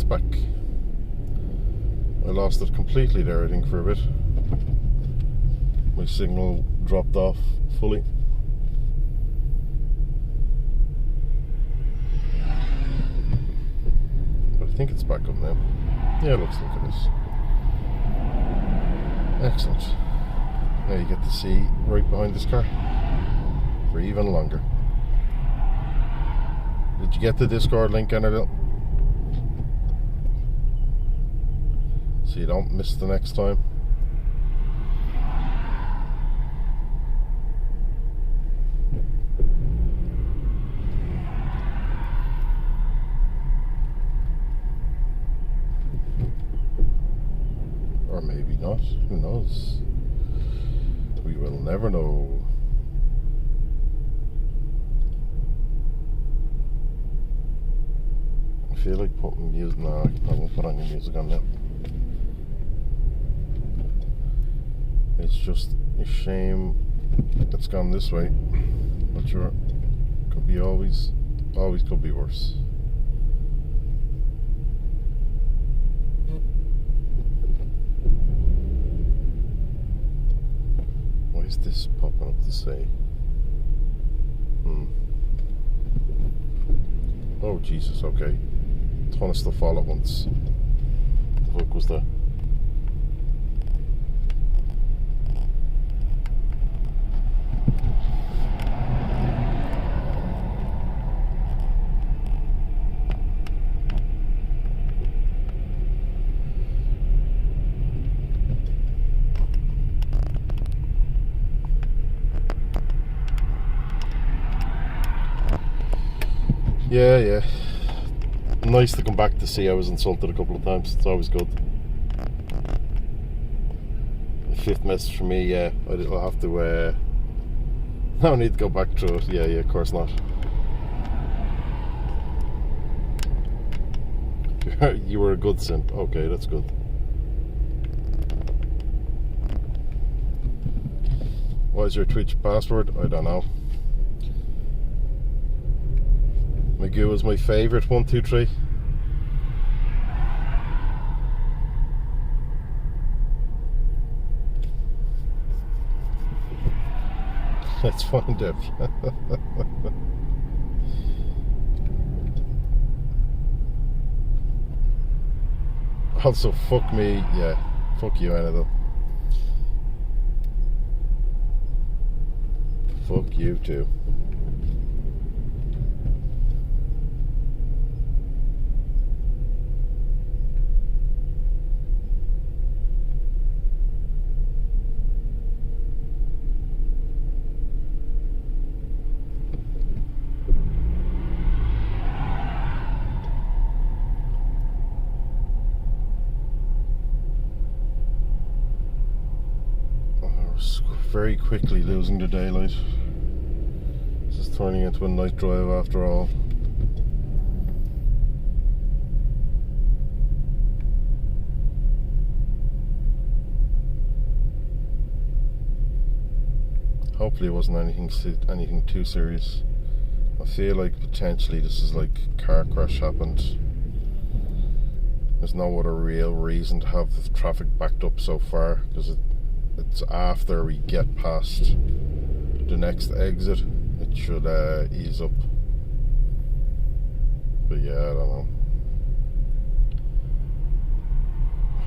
back. I lost it completely there, I think, for a bit. My signal dropped off fully. But I think it's back up now. Yeah, it looks like it is. Excellent. Now you get to see right behind this car for even longer. Did you get the Discord link, Annabelle? So you don't miss the next time. Or maybe not. Who knows? We will never know. I feel like putting music. No, I won't put any music on now. It's just a shame it's gone this way. But sure, could be always could be worse. Why is this popping up to say? Oh Jesus, okay. Ton of stuff all at once. What the fuck was that? Yeah. Nice to come back to see I was insulted a couple of times. It's always good. The fifth message from me, yeah. I'll have to, no need to go back through it. Yeah, of course not. You were a good simp. Okay, that's good. What is your Twitch password? I don't know. Magoo is my favourite. 1, 2, 3. Let's find it. Also, fuck me. Yeah, fuck you, Annabelle. Fuck you too. Very quickly losing the daylight. This is turning into a night drive after all. Hopefully it wasn't anything too serious. I feel like potentially this is like a car crash happened. There's no other real reason to have the traffic backed up so far, because it's after we get past the next exit. It should ease up. But yeah, I don't know.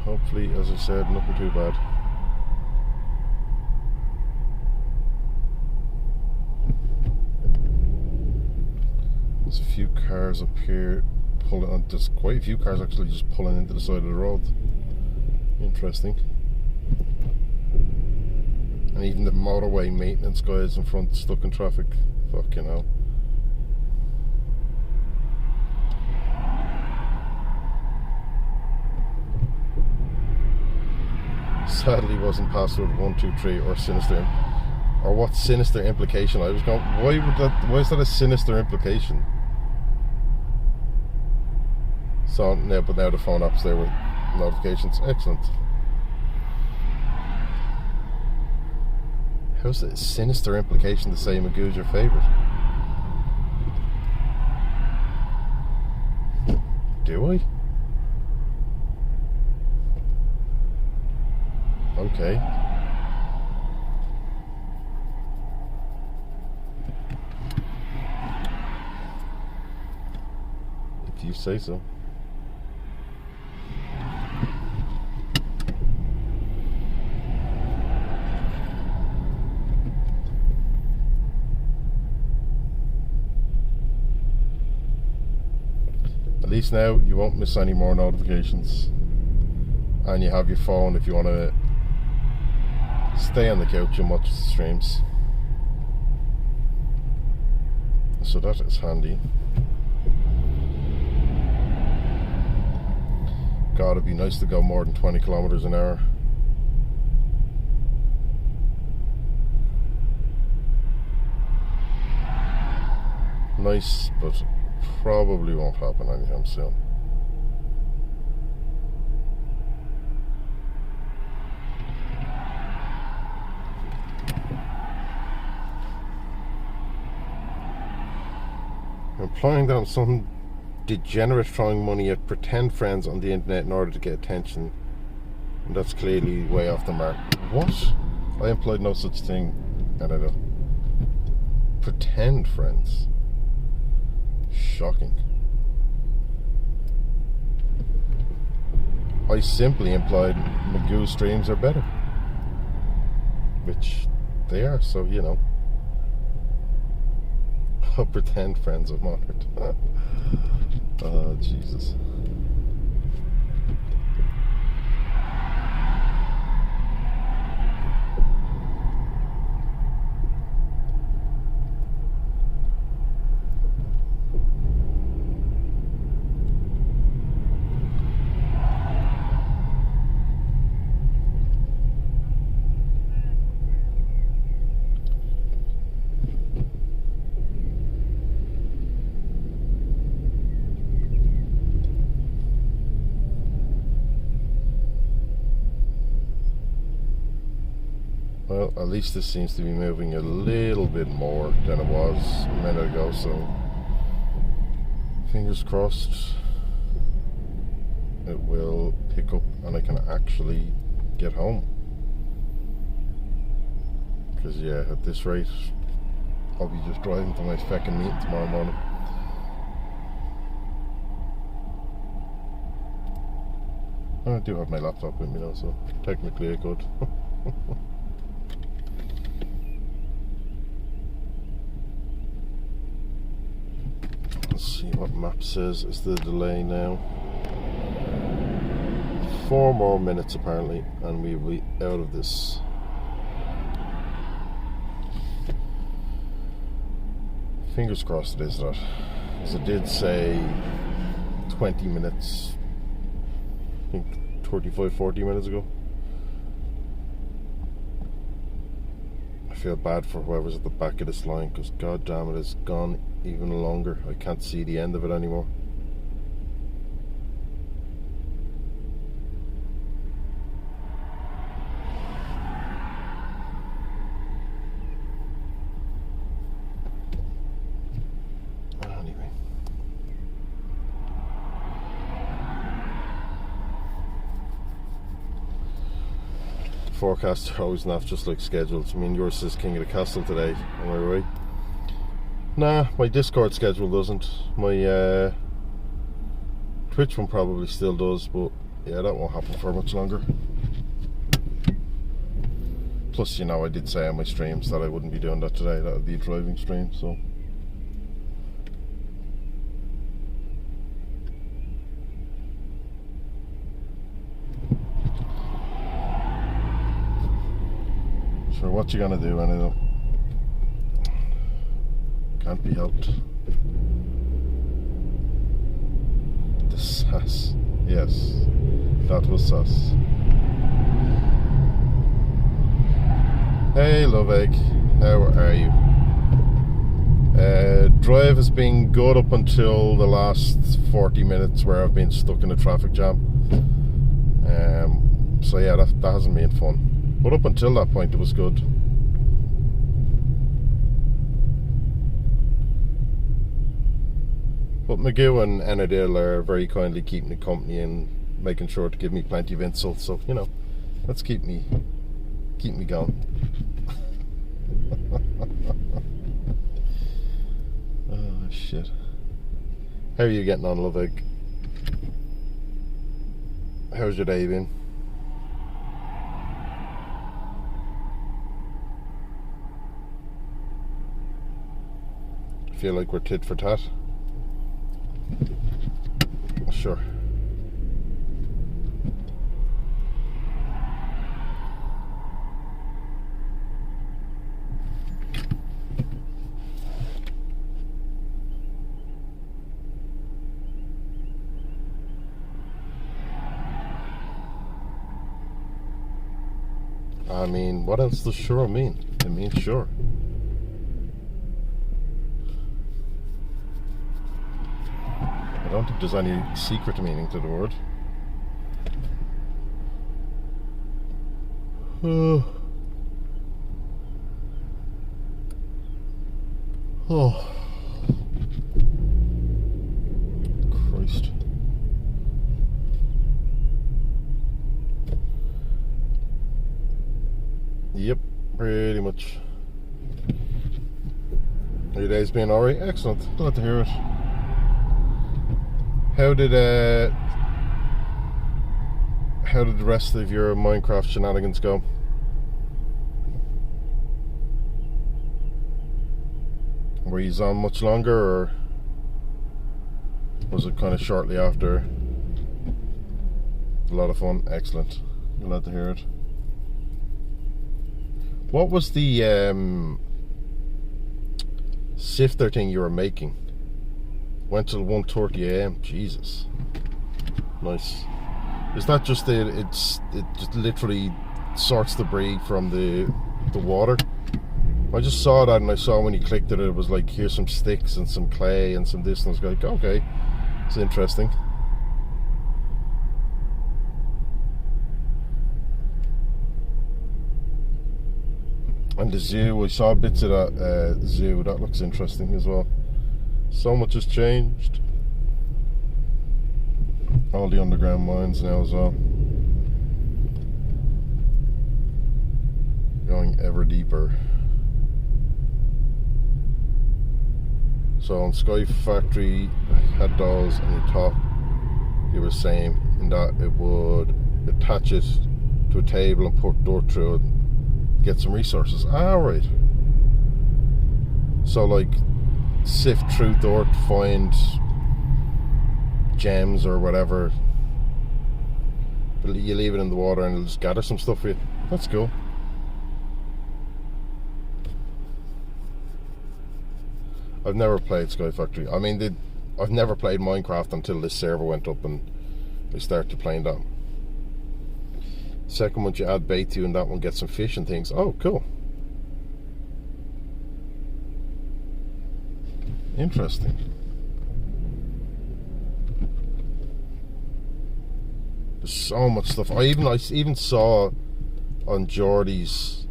Hopefully, as I said, nothing too bad. There's a few cars up here pulling on. There's quite a few cars actually just pulling into the side of the road. Interesting. And even the motorway maintenance guys in front stuck in traffic. Fucking hell. Sadly wasn't password 1, 2, 3 or sinister. Or what sinister implication? I was going, why is that a sinister implication? So now, but now the phone app's there with notifications. Excellent. How's the sinister implication to say Magoo's your favourite? Do I? Okay. If you say so. At least now you won't miss any more notifications, and you have your phone if you want to stay on the couch and watch the streams. So that is handy. God, it'd be nice to go more than 20 kilometers an hour. Nice, but probably won't happen anytime soon. Implying that I'm some degenerate throwing money at pretend friends on the internet in order to get attention, and that's clearly way off the mark. What? I implied no such thing, and I don't. Pretend friends. Shocking. I simply implied Magoo streams are better, which they are, so you know. I'll pretend friends of mine. Oh, Jesus. Well, at least this seems to be moving a little bit more than it was a minute ago, so fingers crossed it will pick up and I can actually get home. Because yeah, at this rate I'll be just driving to my feckin' meeting tomorrow morning. I do have my laptop with me now, so technically I could. Let's see what map says is the delay now. 4 more minutes apparently, and we'll be out of this. Fingers crossed it is that, because it did say 20 minutes, I think 35-40 minutes ago. I feel bad for whoever's at the back of this line, because god damn it, it's gone even longer. I can't see the end of it anymore. Anyway. Forecasts are always not just like scheduled. I mean, yours says King of the Castle today, am I right? Nah, my Discord schedule doesn't. My Twitch one probably still does, but yeah, that won't happen for much longer. Plus, you know, I did say on my streams that I wouldn't be doing that today. That would be a driving stream, so. Sure, what you gonna do anyway? Can't be helped. The sass. Yes, that was sus. Hey, love egg. How are you? Drive has been good up until the last 40 minutes where I've been stuck in a traffic jam. So yeah, that hasn't been fun. But up until that point, it was good. But Magoo and Enadil are very kindly keeping me company and making sure to give me plenty of insults. So, you know, Let's keep me going. Oh shit. How are you getting on, love egg? How's your day been? Feel like we're tit for tat? Sure. I mean, what else does sure mean? It means sure. I don't think there's any secret meaning to the word. Oh. Christ. Yep, pretty much. Your day's been alright? Excellent. Glad to hear it. How did the rest of your Minecraft shenanigans go? Were you on much longer, or was it kind of shortly after? A lot of fun. Excellent. Glad to hear it. What was the sifter thing you were making? Went till 1:30 AM. Jesus. Nice. Is that just it just literally sorts the debris from the water? I just saw that, and I saw when you clicked it was like, here's some sticks and some clay and some this, and I was like, okay, it's interesting. And the zoo, I saw bits of that zoo. That looks interesting as well. So much has changed. All the underground mines now as well. Going ever deeper. So on Sky Factory, I had those, and you thought you were saying in that it would attach it to a table and put dirt through it, get some resources. Ah, right. So like, sift through dirt, find gems or whatever, you leave it in the water and it'll just gather some stuff for you. That's cool. I've never played Sky Factory. I mean, I've never played Minecraft until this server went up and I started playing that. Second one you add bait to, and that one gets some fish and things. Oh, cool. Interesting. There's so much stuff. I even saw on Geordie's,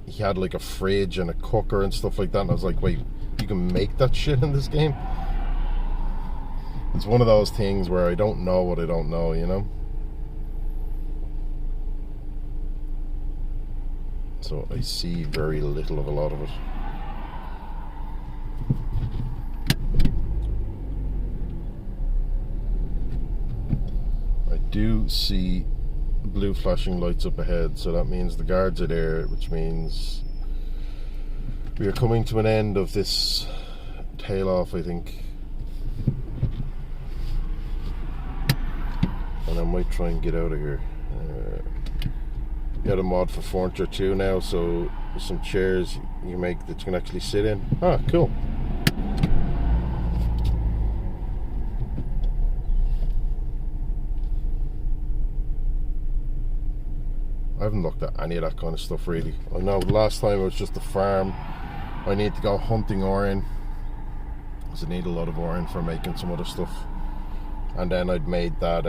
he had like a fridge and a cooker and stuff like that, and I was like, wait, you can make that shit in this game? It's one of those things where I don't know what I don't know, you know? So I see very little of a lot of it. I do see blue flashing lights up ahead, so that means the guards are there, which means we are coming to an end of this tail off, I think. And I might try and get out of here. Got a mod for furniture too now, so there's some chairs you make that you can actually sit in. Ah, cool. I haven't looked at any of that kind of stuff really. I know the last time it was just a farm. I need to go hunting iron, because I need a lot of iron for making some other stuff. And then I'd made that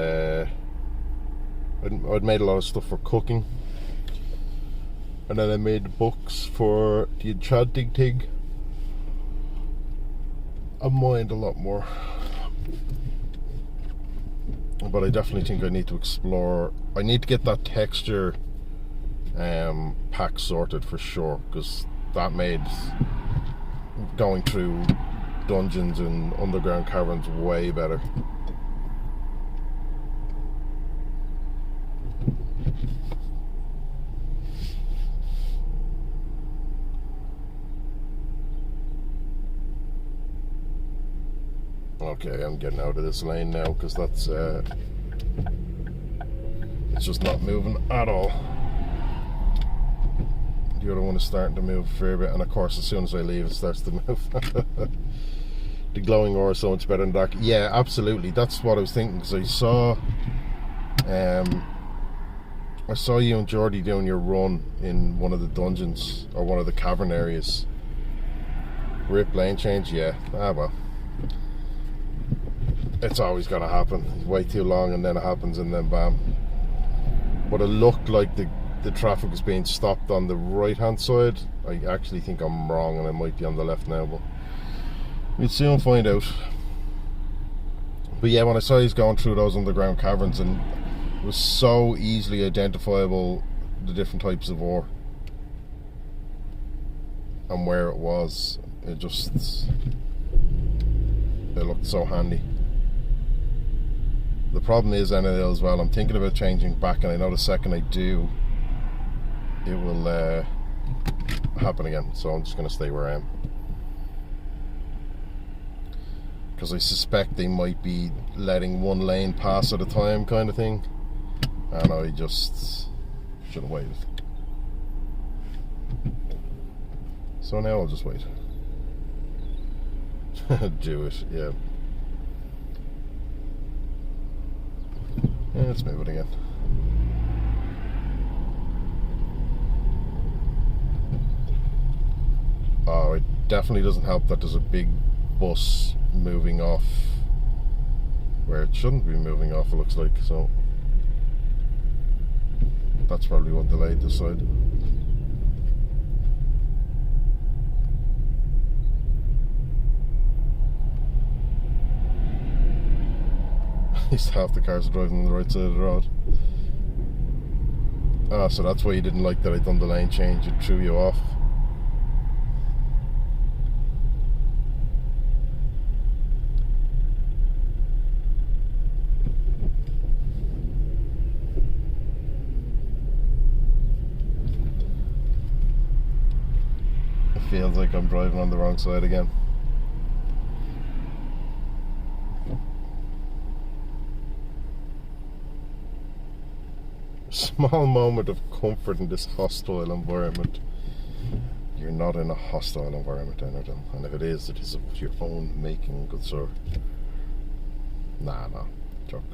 I'd made a lot of stuff for cooking. And then I made the books for the enchanting thing. I mined a lot more. but I definitely think I need to explore. I need to get that texture pack sorted for sure, because that made going through dungeons and underground caverns way better. Okay, I'm getting out of this lane now, because that's it's just not moving at all. The other one is starting to move a fair bit, and of course as soon as I leave it starts to move. The glowing ore is so much better than dark. Yeah, absolutely, that's what I was thinking, because I saw you and Geordie doing your run in one of the dungeons, or one of the cavern areas. Rip lane change, yeah, well, it's always gonna happen. You wait too long and then it happens, and then bam. But it looked like the traffic was being stopped on the right hand side. I actually think I'm wrong and it might be on the left now, but we'll soon find out. But yeah, when I saw he's going through those underground caverns, and it was so easily identifiable, the different types of ore and where it was, it looked so handy. The problem is, NL as well, I'm thinking about changing back, and I know the second I do, it will happen again, so I'm just going to stay where I am, because I suspect they might be letting one lane pass at a time kind of thing, and I just should have waited. So now I'll just wait. Do it, yeah. Let's move it again. Oh, it definitely doesn't help that there's a big bus moving off where it shouldn't be moving off, it looks like, so that's probably what delayed this side. At least half the cars are driving on the right side of the road. Ah, so that's why you didn't like that I'd done the lane change, it threw you off. It feels like I'm driving on the wrong side again. Small moment of comfort in this hostile environment. You're not in a hostile environment, Enerton, and if it is of your own making, good sir. Nah, joke.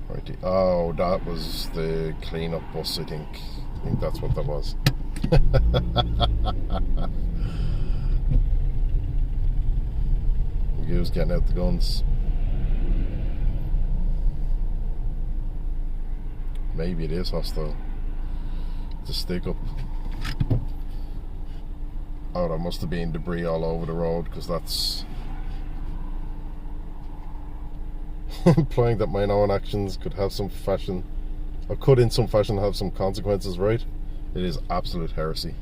Righty. Oh, that was the clean-up bus, I think. I think that's what that was. He was getting out the guns. Maybe it is hostile. It's a stick up. Oh, there must have been debris all over the road, because that's implying that my own actions could have some fashion, or could in some fashion have some consequences, right? It is absolute heresy.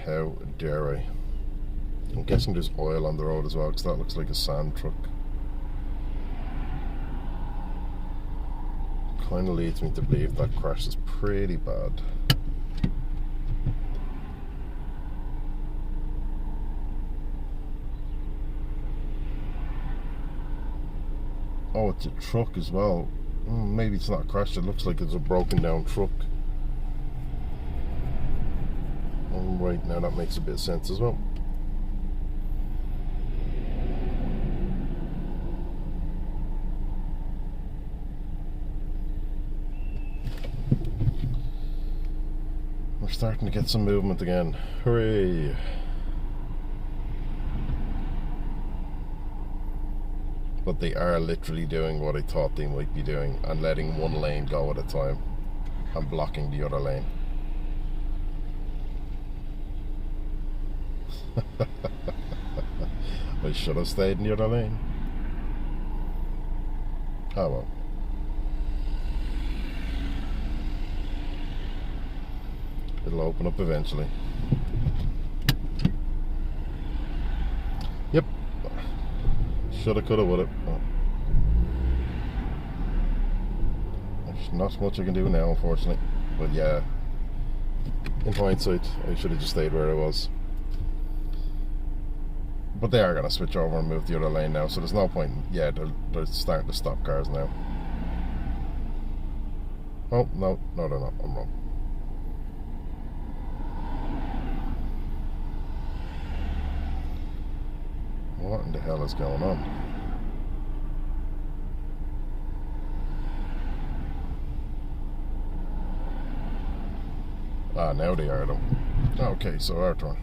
How dare I? I'm guessing there's oil on the road as well, because that looks like a sand truck. Kind of leads me to believe that crash is pretty bad. Oh, it's a truck as well. Maybe it's not a crash, it looks like it's a broken down truck. Right, now that makes a bit of sense as well. We're starting to get some movement again. Hooray! But they are literally doing what I thought they might be doing, and letting one lane go at a time and blocking the other lane. I should have stayed in the other lane. Oh well. It'll open up eventually. Yep. Shoulda, coulda, woulda. Oh. There's not much I can do now, unfortunately. But yeah, in hindsight, I should have just stayed where I was. But they are going to switch over and move the other lane now, so there's no point. Yeah, they're starting to stop cars now. Oh, no, they're not. I'm wrong. What in the hell is going on? Ah, now they are though. Okay, so our turn.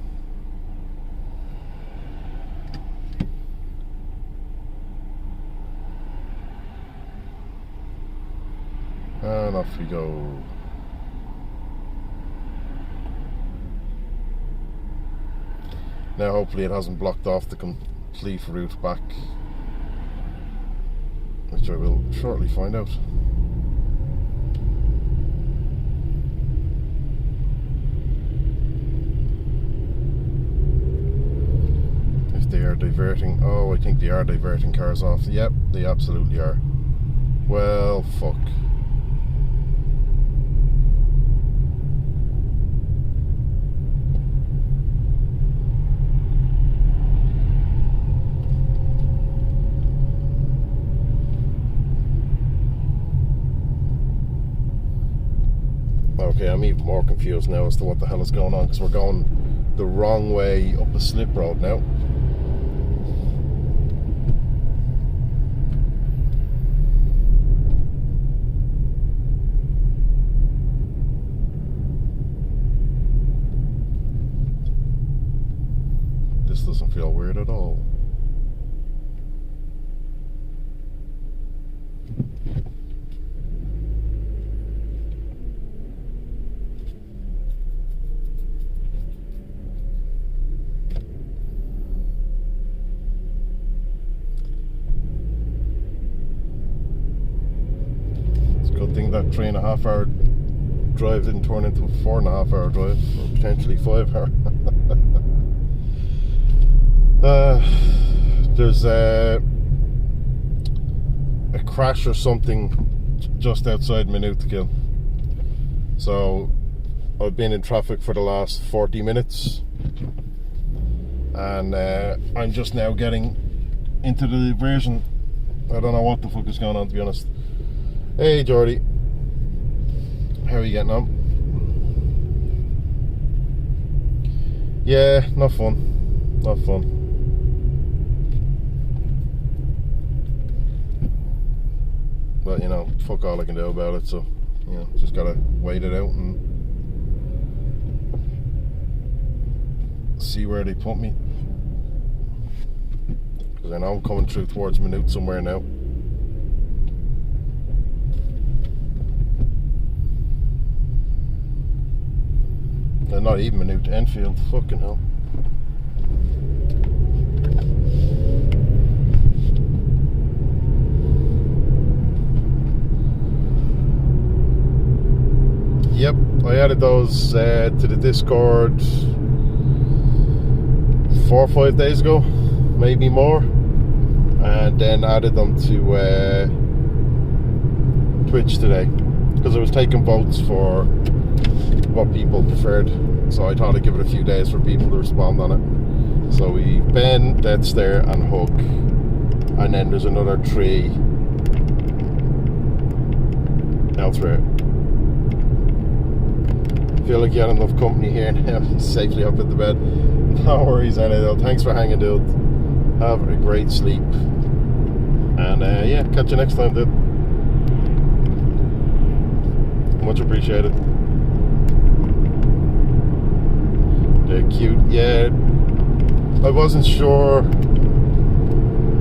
And off we go. Now hopefully it hasn't blocked off the complete route back, which I will shortly find out. If they are diverting, oh, I think they are diverting cars off. Yep, they absolutely are. Well, fuck. Okay, I'm even more confused now as to what the hell is going on, because we're going the wrong way up a slip road now. This doesn't feel weird at all. Good thing that 3.5 hour drive didn't turn into a 4.5 hour drive, or potentially 5 hour. There's a crash or something just outside Mayo to kill. So I've been in traffic for the last 40 minutes, and I'm just now getting into the diversion. I don't know what the fuck is going on, to be honest. Hey Jordy, how are you getting on? Yeah, not fun, not fun. But you know, fuck all I can do about it, so you know, just gotta wait it out and see where they put me. Because I know I'm coming through towards Mayo somewhere now. Not even Mayo to Enfield, fucking hell. Yep, I added those to the Discord 4 or 5 days ago, maybe more, and then added them to Twitch today, because I was taking votes for what people preferred, so I thought I'd give it a few days for people to respond on it. So we Ben, Dead Stare and Hook, and then there's another 3 elsewhere. Feel like you had enough company here now. Safely up at the bed. No worries, though. Thanks for hanging, dude. Have a great sleep, and yeah, catch you next time, dude. Much appreciated. They're cute, yeah. I wasn't sure.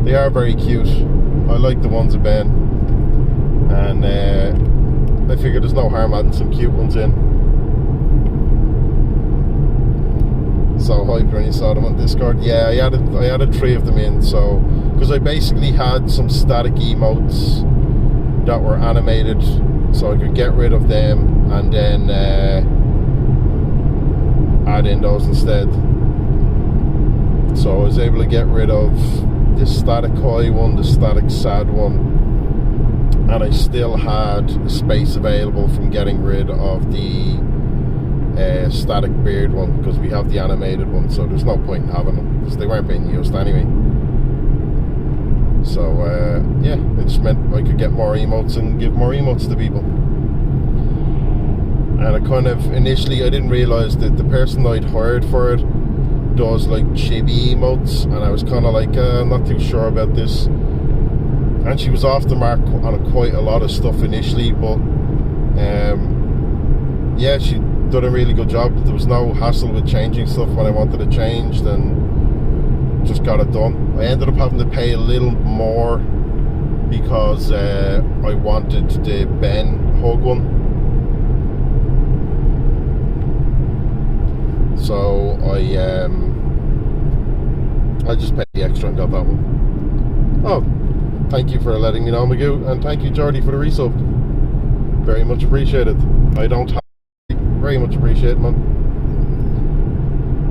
They are very cute. I like the ones of Ben, and I figured there's no harm adding some cute ones in. so hyped when you saw them on Discord. Yeah, I added 3 of them in, so because I basically had some static emotes that were animated, so I could get rid of them and then add in those instead. So I was able to get rid of the static high one, the static sad one, and I still had space available from getting rid of the static beard one, because we have the animated one, so there's no point in having them because they weren't being used anyway. So yeah, it just meant I could get more emotes and give more emotes to people. And I kind of initially I didn't realise that the person I'd hired for it does like chibi emotes, and I was kind of like I'm not too sure about this. And she was off the mark on quite a lot of stuff initially, but yeah, she done a really good job. There was no hassle with changing stuff when I wanted it changed, and just got it done. I ended up having to pay a little more because I wanted the Ben hug one, so I just paid the extra and got that one. Oh, thank you for letting me know, Magoo, and thank you, Jordy, for the resub. Very much appreciated. I don't have very much appreciate, man.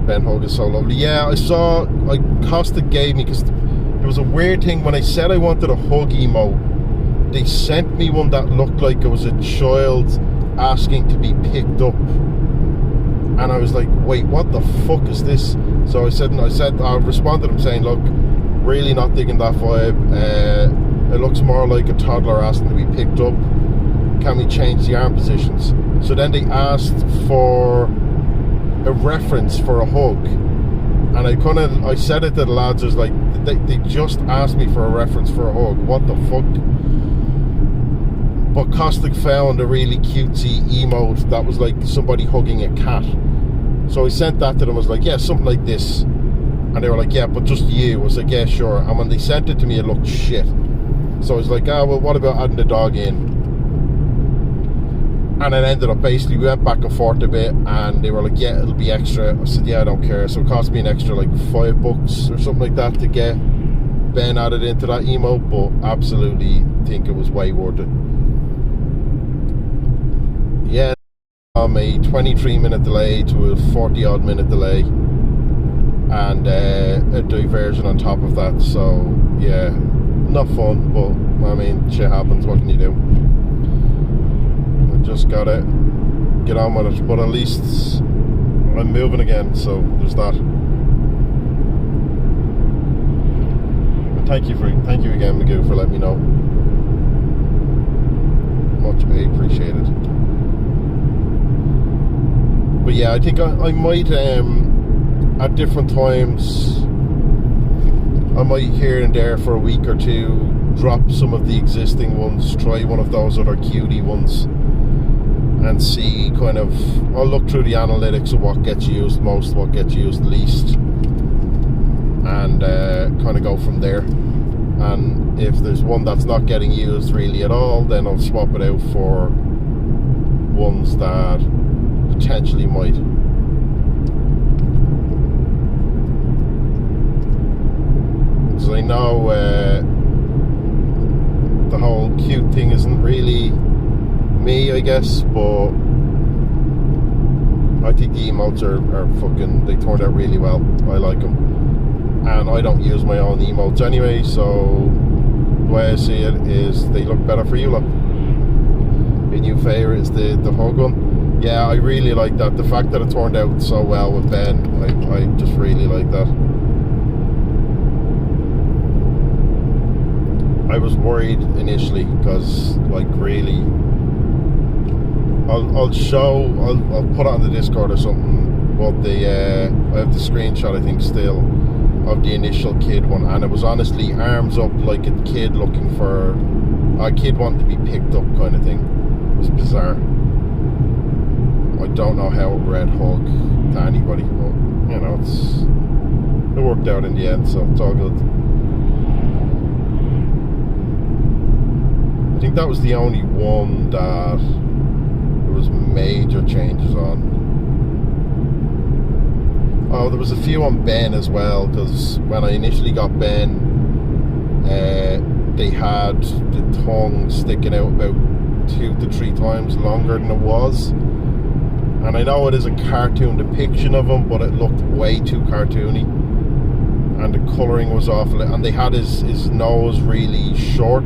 Ben Hug is so lovely. Yeah, I saw, like, Costa gave me, because there was a weird thing when I said I wanted a hug emote. They sent me one that looked like it was a child asking to be picked up, and I was like, wait, what the fuck is this? So I responded to him saying, look, really not digging that vibe. It looks more like a toddler asking to be picked up. Can we change the arm positions? So then they asked for a reference for a hug, and I said it to the lads. I was like, they just asked me for a reference for a hug. What the fuck? But Caustic found a really cutesy emote that was like somebody hugging a cat. So I sent that to them. I was like, yeah, something like this. And they were like, yeah, but just you. I was like, yeah, sure. And when they sent it to me, it looked shit. So I was like, well, what about adding the dog in? And it ended up basically, we went back and forth a bit, and they were like, yeah, it'll be extra. I said, yeah, I don't care. So it cost me an extra like $5 or something like that to get Ben added into that emote, but absolutely think it was way worth it. Yeah, from a 23-minute delay to a 40-odd minute delay, and a diversion on top of that. So yeah, not fun, but I mean, shit happens. What can you do? Just gotta get on with it, but at least I'm moving again, so there's that. And thank you again, Magoo, for letting me know. Much appreciated. But yeah, I think I might at different times, I might here and there for a week or two drop some of the existing ones, try one of those other cutie ones, and see kind of, I'll look through the analytics of what gets used most, what gets used least, and kind of go from there. And if there's one that's not getting used really at all, then I'll swap it out for ones that potentially might. Because I know the whole cute thing isn't really me, I guess, but I think the emotes are fucking, they turned out really well. I like them, and I don't use my own emotes anyway, so the way I see it is they look better for you lot. My new favourite is the hug one. Yeah, I really like that. The fact that it turned out so well with Ben, I just really like that. I was worried initially because, like, really, I'll put it on the Discord or something, but I have the screenshot, I think, still, of the initial kid one, and it was honestly arms up like a kid looking for a kid wanting to be picked up kind of thing. It was bizarre. I don't know how it read hug to anybody, but you know, it worked out in the end, so it's all good. I think that was the only one that was major changes on. Oh, there was a few on Ben as well, because when I initially got Ben, they had the tongue sticking out about 2 to 3 times longer than it was. And I know it is a cartoon depiction of him, but it looked way too cartoony. And the colouring was awful. And they had his nose really short,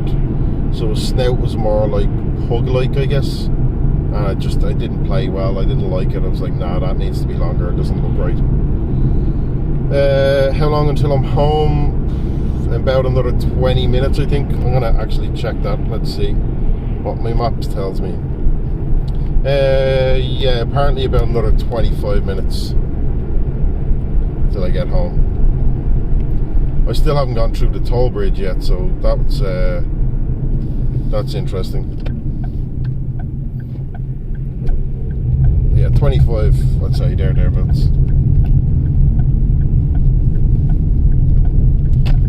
so his snout was more like pug-like, I guess. And I didn't play well. I didn't like it. I was like, nah, that needs to be longer. It doesn't look right. How long until I'm home? About another 20 minutes, I think. I'm gonna actually check that. Let's see what my maps tells me. Yeah, apparently about another 25 minutes till I get home. I still haven't gone through the toll bridge yet, so that's interesting. Yeah, 25, I'd say, thereabouts.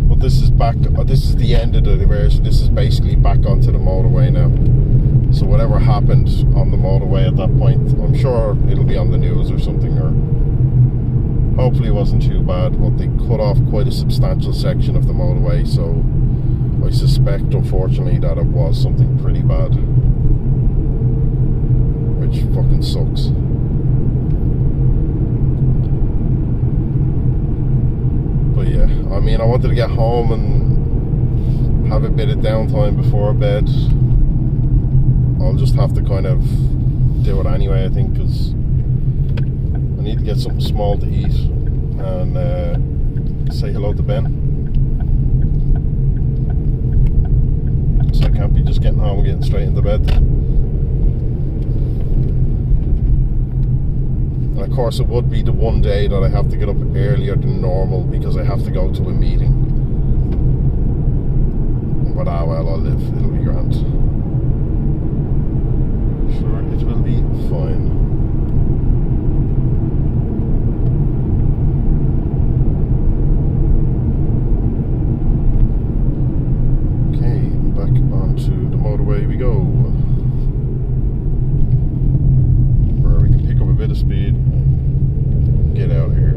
But this is the end of the diversion. This is basically back onto the motorway now. So whatever happened on the motorway at that point, I'm sure it'll be on the news or something, or hopefully it wasn't too bad, but they cut off quite a substantial section of the motorway, so I suspect, unfortunately, that it was something pretty bad, which fucking sucks. But yeah, I mean, I wanted to get home and have a bit of downtime before bed. I'll just have to kind of do it anyway, I think, because I need to get something small to eat and say hello to Ben. So I can't be just getting home and getting straight into bed. And of course it would be the one day that I have to get up earlier than normal because I have to go to a meeting. But well, I'll live. It'll be grand. Sure, it will be fine. Okay, back onto the motorway we go. Where we can pick up a bit of speed and get out here.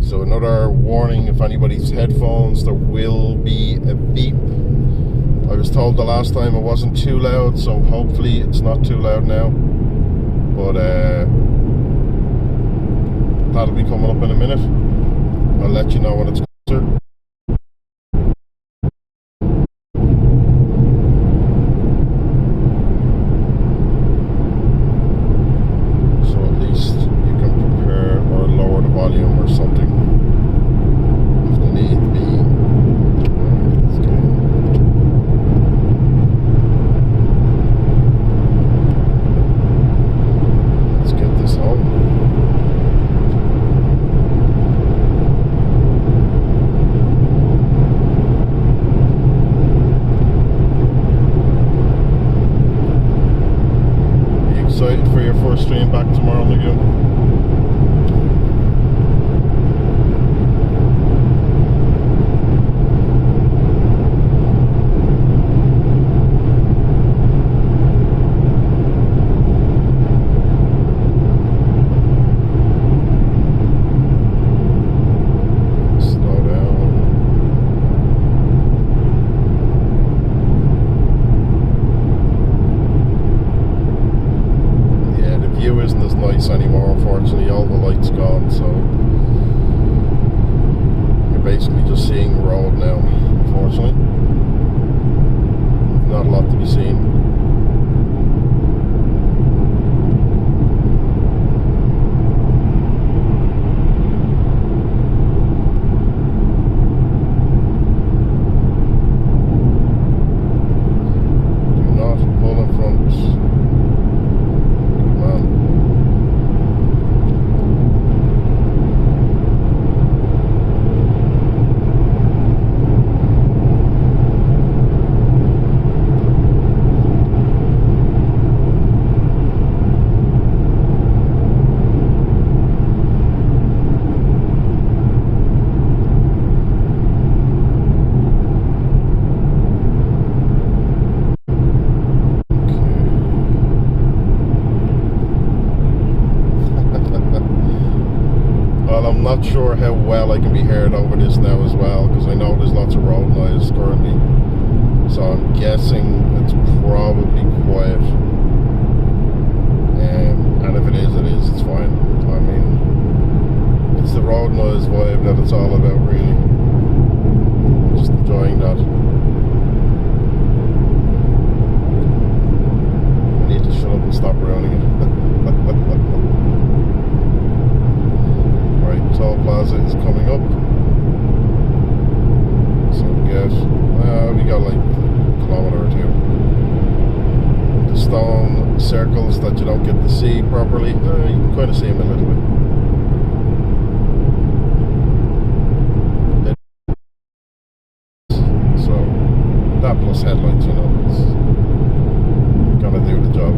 So another warning, if anybody's headphones, there will be a beep. I was told the last time it wasn't too loud, so hopefully it's not too loud now. But that'll be coming up in a minute. I'll let you know when it's closer. So at least you can prepare or lower the volume or something if the need be. Excited for your first stream back tomorrow, Miguel? Isn't as nice anymore, unfortunately. All the lights gone, so you're basically just seeing road now, unfortunately. Not a lot to be seen. Do not pull in front. Good man. not sure how well I can be heard over this now as well, because I know there's lots of road noise currently. So I'm guessing it's probably quiet. And if it is, it's fine. I mean, it's the road noise vibe that it's all about, really. I'm just enjoying that. I need to shut up and stop rounding it. Right, Toll Plaza is coming up. So we got like a kilometre or two. The stone circles that you don't get to see properly, you can kind of see them a little bit. So that plus headlights, you know, it's gonna do the job.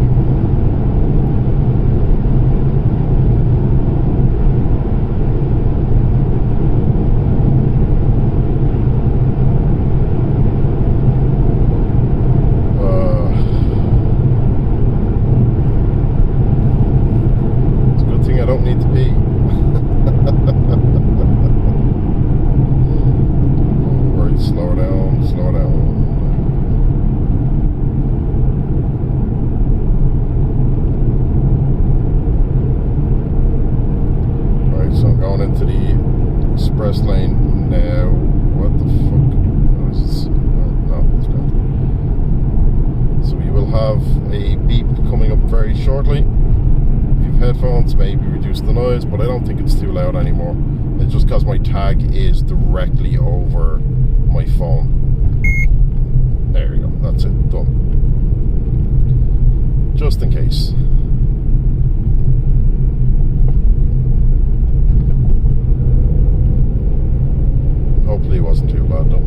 Into the express lane now. What the fuck? Is this? No, it's good. So we will have a beep coming up very shortly. If you've headphones, maybe reduce the noise, but I don't think it's too loud anymore. It's just because my tag is directly over my phone. There we go. That's it. Done. Just in case. Hopefully it wasn't too bad though.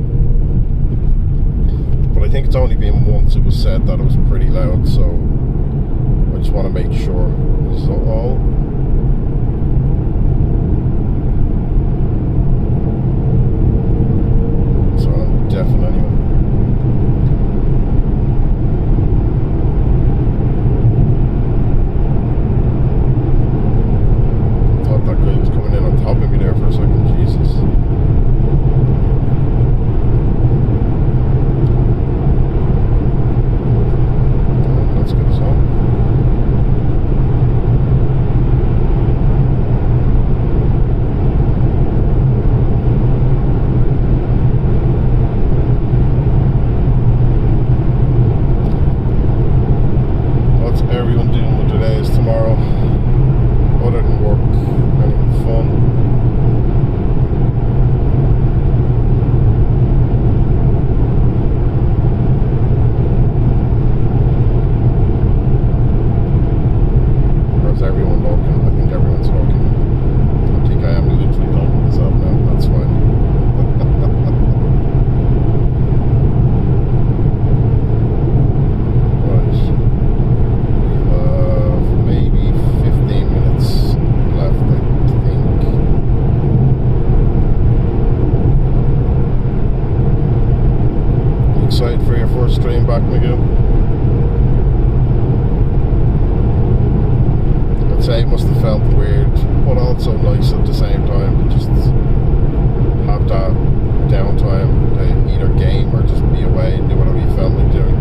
But I think it's only been once it was said that it was pretty loud, so I just want to make sure. So all. So I'm deaf anyway. I thought that guy was coming in on top of me there for a second. Jesus. Excited for your first train back, Mayo? I'd say it must have felt weird, but also nice at the same time to just have that downtime to either game or just be away and do whatever you felt like doing.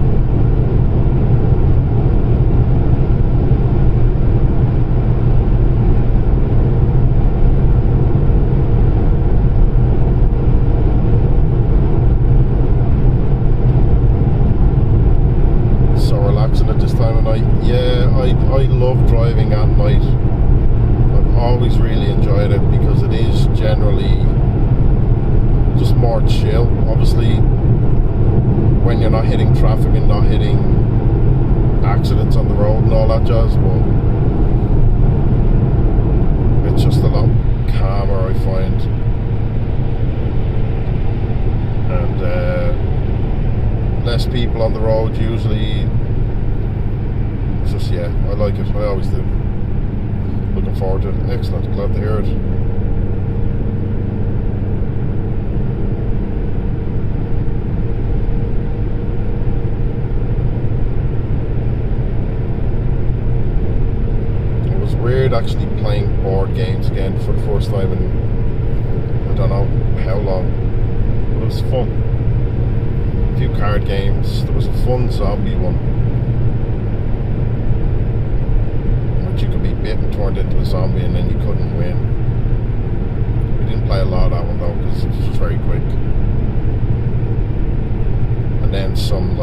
At this time of night. Yeah, I love driving at night. I've always really enjoyed it because it is generally just more chill. Obviously, when you're not hitting traffic and not hitting accidents on the road and all that jazz, but it's just a lot calmer, I find. And less people on the road usually. Just, yeah, I like it. I always do. Looking forward to it. Excellent. Glad to hear it. It was weird actually playing board games again for the first time in don't know how long, but it was fun. A few card games. There was a fun zombie one, which you could be bitten, turned into a zombie, and then you couldn't win. We didn't play a lot of that one though, because it was just very quick. And then some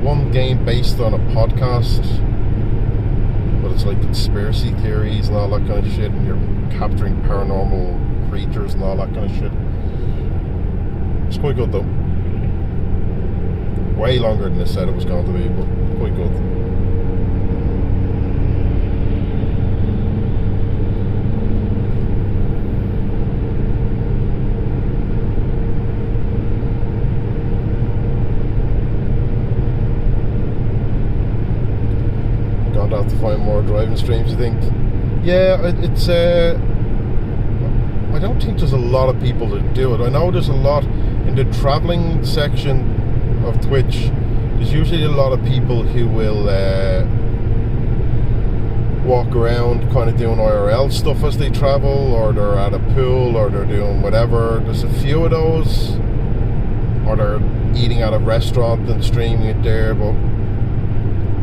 one game based on a podcast, but it's like conspiracy theories and all that kind of shit, and you're capturing paranormal creatures and all that kind of shit. It's quite good though. Way longer than I said it was going to be, but quite good. Gonna have to find more driving streams, I think. Yeah, it's I don't think there's a lot of people that do it. I know there's a lot in the travelling section of Twitch. There's usually a lot of people who will walk around kind of doing IRL stuff as they travel, or they're at a pool, or they're doing whatever. There's a few of those, or they're eating at a restaurant and streaming it there, but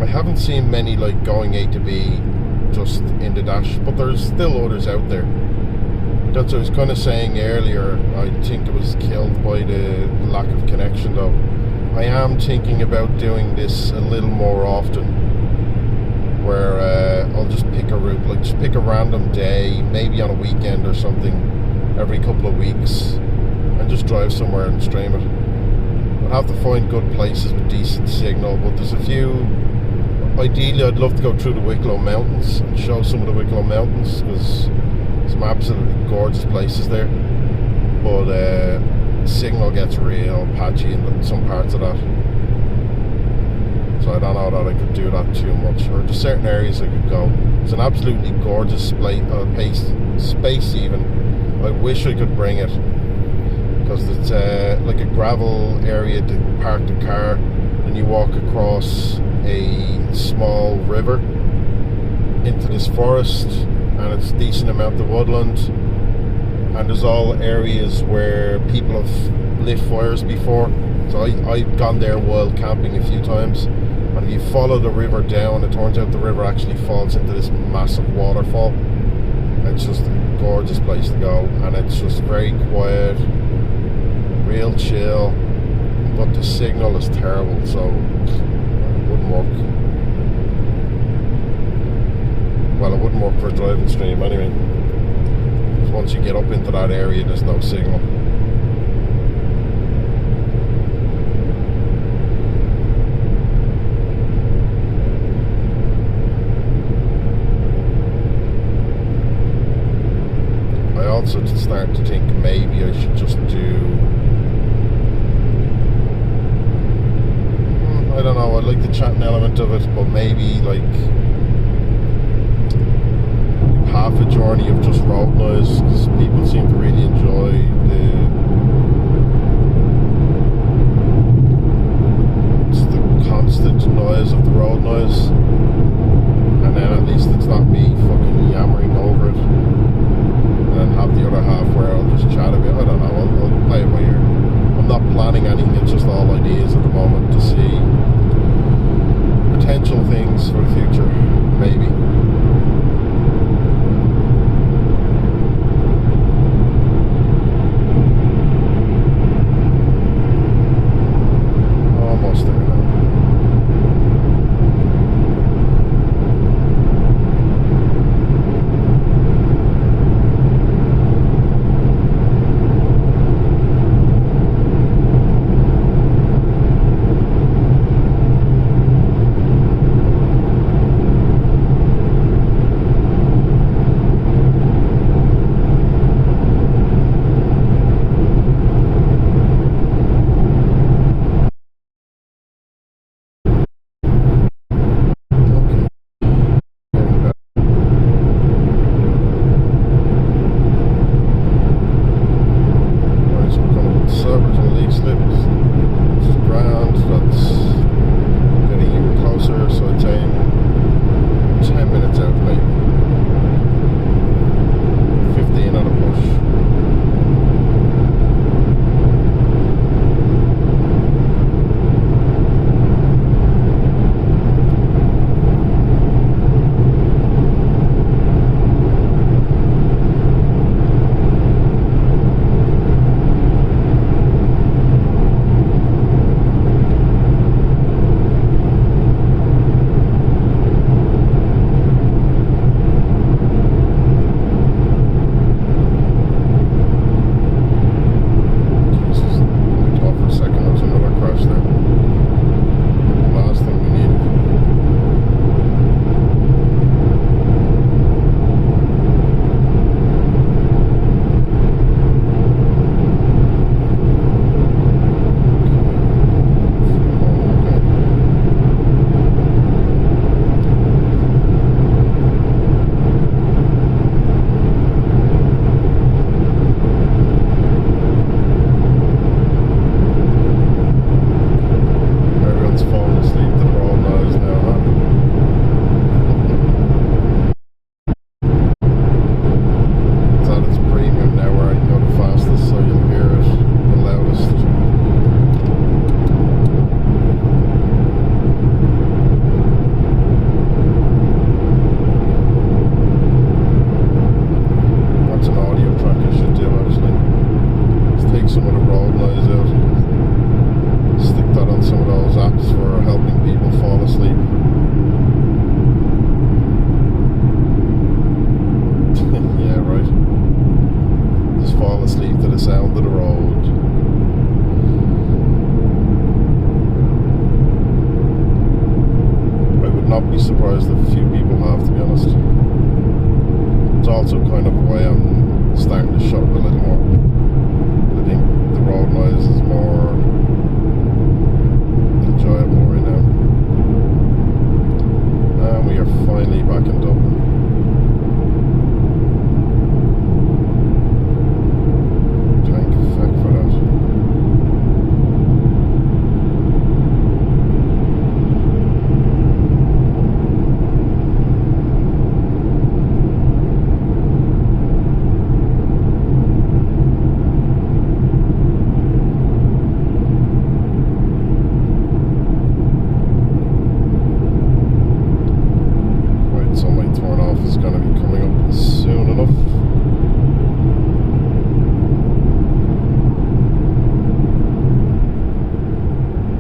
I haven't seen many like going A to B just in the dash, but there's still others out there. That's what I was kind of saying earlier. I think it was killed by the lack of connection though. I am thinking about doing this a little more often, where I'll just pick a route, like just pick a random day, maybe on a weekend or something, every couple of weeks, and just drive somewhere and stream it. I'll have to find good places with decent signal, but there's a few. Ideally, I'd love to go through the Wicklow Mountains and show some of the Wicklow Mountains, because some absolutely gorgeous places there. But signal gets real patchy in some parts of that, so I don't know that I could do that too much. Or just certain areas I could go. It's an absolutely gorgeous space even. I wish I could bring it, because it's like a gravel area to park the car, and you walk across a small river into this forest, and it's a decent amount of woodland, and there's all areas where people have lit fires before. So I've gone there wild camping a few times, and if you follow the river down, it turns out the river actually falls into this massive waterfall. It's just a gorgeous place to go, and it's just very quiet, real chill, but the signal is terrible, so it wouldn't work. Well, it wouldn't work for a driving stream anyway, because once you get up into that area, there's no signal. I also start to think maybe I should just do, I don't know, I like the chatting element of it, but maybe like half a journey of just road noise, because people seem to really enjoy the constant noise of the road noise, and then at least it's not me fucking yammering over it, and then have the other half where I'll just chat a bit. I don't know, I'll play it by ear. I'm not planning anything, it's just all ideas at the moment to see potential things for the future, maybe. not be surprised if a few people have, to be honest. It's also kind of why I'm starting to shut up a little more. I think the road noise is more enjoyable right now. And we are finally back in Dublin. Thank fuck for that. Is going to be coming up soon enough.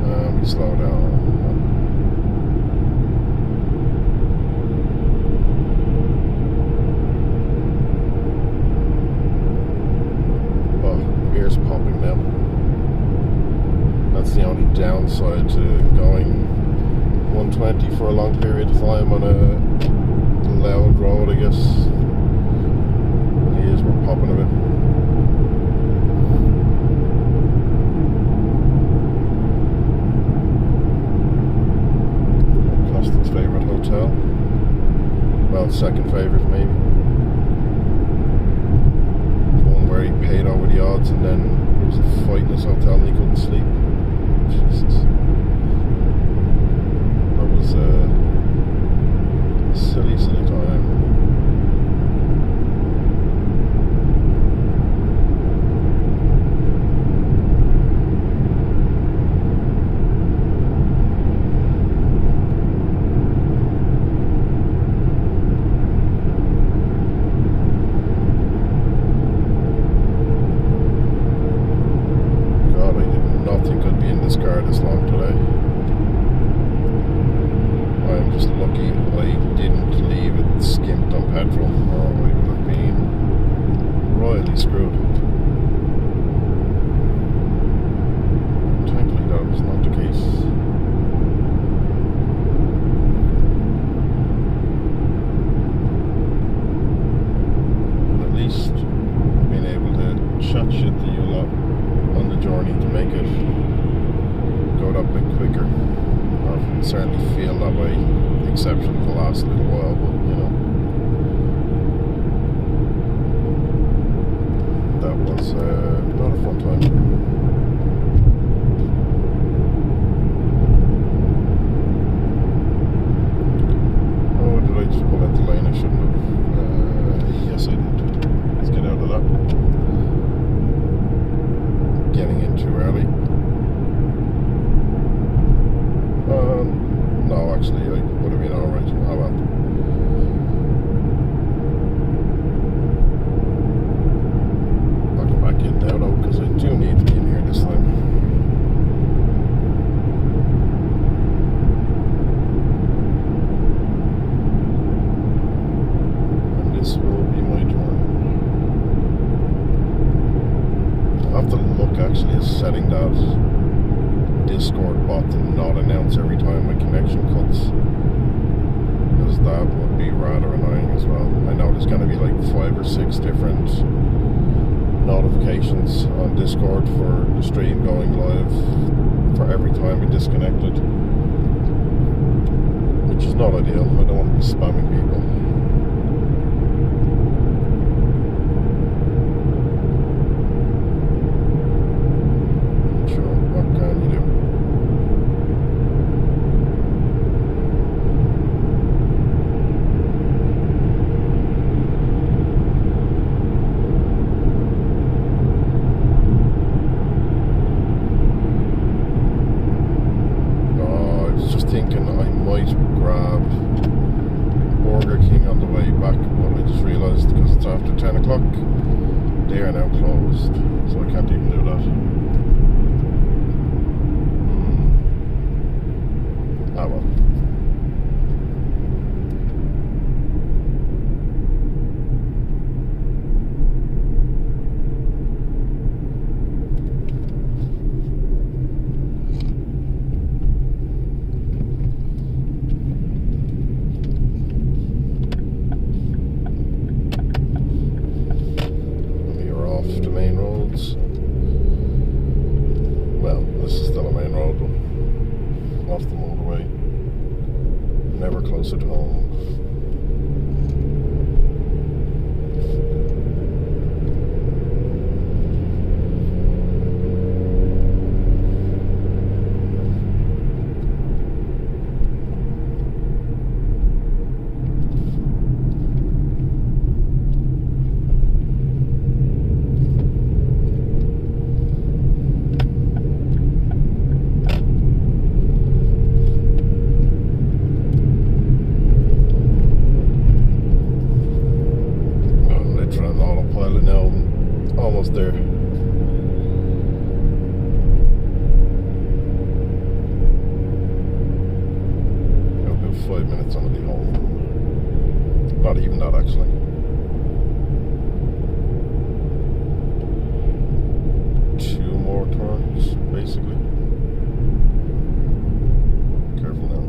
And we slow down. Oh, ears popping now. That's the only downside to going 120 for a long period of time on a loud road, I guess. The ears were popping a bit. Costin's favourite hotel. Well, second favourite maybe. One where he paid over the odds and then there was a fight in his hotel and he couldn't sleep. Jesus. That was silly time. God, I did not think I'd be in this car this long today. I'm just lucky I didn't leave it skimped on petrol, or I would have been royally screwed. Thankfully that was not the case. But at least I've been able to chat shit to you lot on the journey to make it go that bit quicker. I certainly feel that way, with the exception of the last little while, but you know, that was not a fun time. Oh, did I just pull out the lane? I shouldn't have. Yes, I did. Let's get out of that. Getting in too early. No, actually, I would have been alright. Oh well. I'll go back in now though, because I do need to be in here this time. And this will be my turn. I'll have to look actually at setting that Discord bot to not announce every time my connection cuts, because that would be rather annoying as well. I know there's going to be like 5 or 6 different notifications on Discord for the stream going live for every time we disconnected, which is not ideal. I don't want to be spamming people. Sure, what can you do? Thinking I might grab Burger King on the way back, but I just realised because it's after 10 o'clock they are now closed, so I can't even do that. Ah well. off the motorway, never closer to home. Almost there. About 5 minutes on the way home. Not even that, actually. Two more turns, basically. Careful now.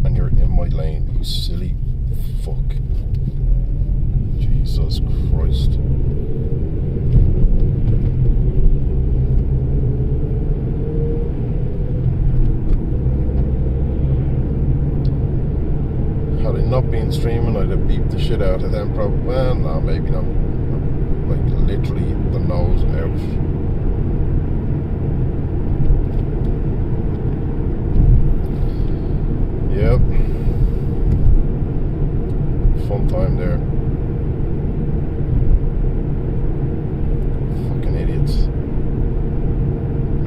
And you're in my lane, you silly fuck. Jesus Christ. Had I not been streaming, I'd have beeped the shit out of them probably. Well, no, maybe not. Like literally the nose out. Yep. Fun time there. Fucking idiots.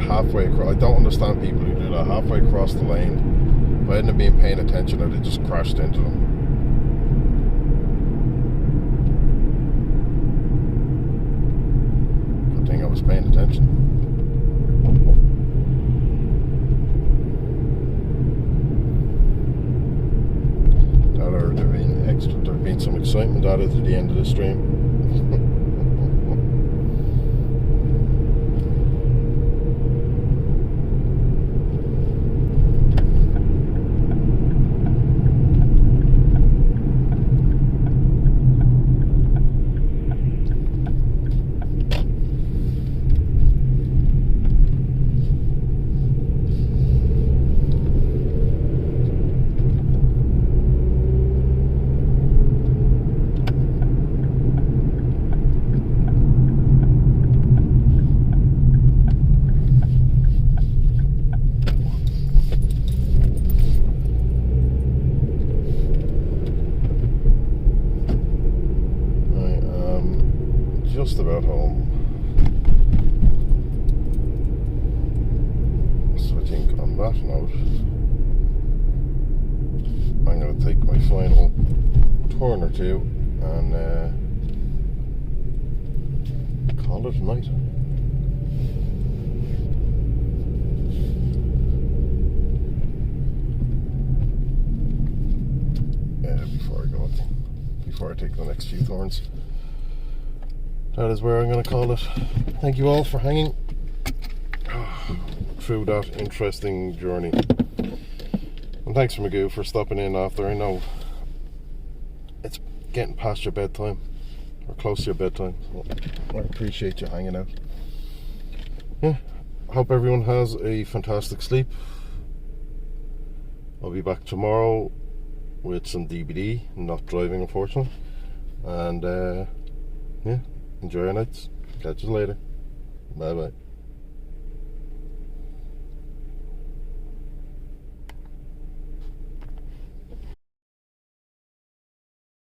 Halfway across. I don't understand people who do that. Halfway across the lane. If I hadn't been paying attention, I'd have just crashed into them. Good thing I was paying attention. There's been some excitement added to the end of the stream. Just about home. So I think on that note, I'm going to take my final turn or two and call it a night. Before I take the next few turns. That is where I'm going to call it. Thank you all for hanging through that interesting journey. And thanks for Magoo for stopping in after. I know it's getting past your bedtime, or close to your bedtime. So I appreciate you hanging out. Yeah, hope everyone has a fantastic sleep. I'll be back tomorrow with some DBD, not driving unfortunately. And yeah. Enjoy your nights. Catch you later. Bye bye.